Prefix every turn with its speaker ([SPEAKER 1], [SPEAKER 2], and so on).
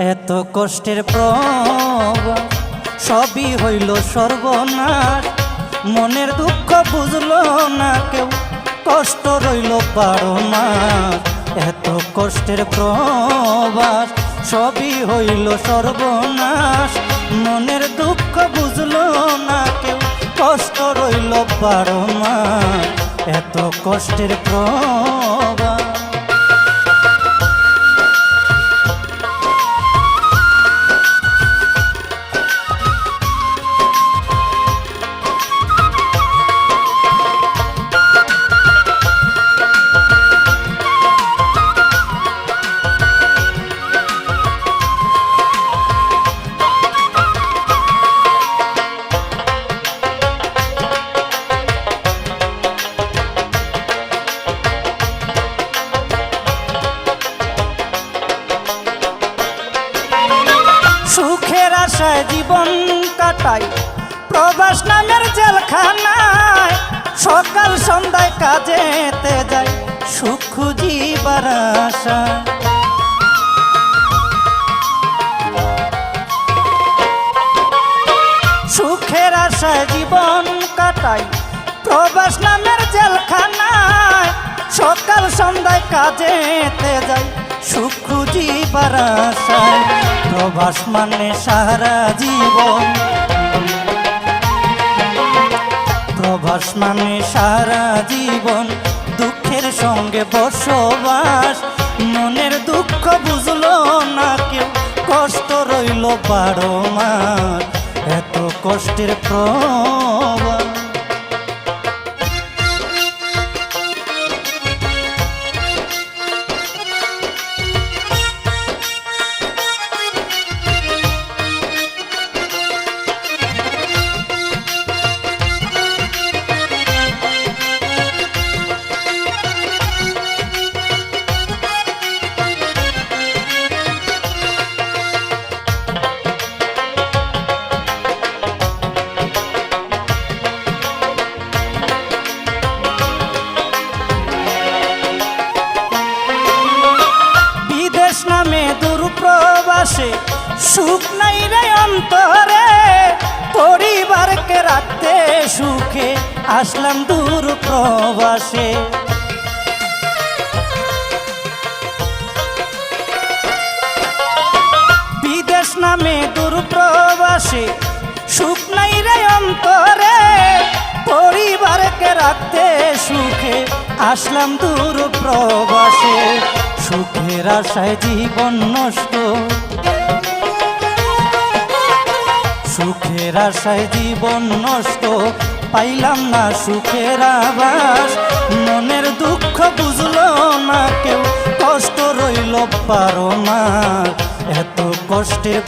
[SPEAKER 1] এত কষ্টের প্রবাস সবই হইল সর্বনাশ। মনের দুঃখ বুঝলো না কেউ, কষ্ট রইল 12 মাস। এত কষ্টের প্রবাস সবই হইল সর্বনাশ। মনের দুঃখ বুঝলো না কেউ, কষ্ট রইল 12 মাস। এত কষ্টের প্রবাস। সুখের আশায় জীবন কাটাই প্রবাস নামের জেলখানায়। সকাল সন্ধ্যায় কাজেতে যাই সুখ খুঁজিবার আশায়। সুখের আশায় জীবন কাটাই প্রবাস নামের জেলখানায়। সকাল সন্ধ্যায় কাজেতে যাই সুখ খুঁজিবার আশায়। প্রবাস মানে সারা জীবন, প্রবাস মানে সারা জীবন দুঃখের সঙ্গে বসবাস। মনের দুঃখ বুঝলো না কেউ, কষ্ট রইল 12 মাস। এত কষ্টের প্রবাস। নামে দূর প্রবাসে সুখ নাই রে অন্তরে। পরিবারকে রাখতে সুখে আসলাম দূর প্রবাসে। বিদেশ নামে দূর প্রবাসে সুখ নাই রে অন্তরে। পরিবারকে রাখতে সুখে আসলাম দূর প্রবাসে। সুখের আশায় জীবন নষ্ট, সুখের আশায় জীবন নষ্ট। পাইলাম না সুখের আভাস। মনের দুঃখ বুঝলো না কেউ, কষ্ট রইল 12 মাস। এত কষ্টের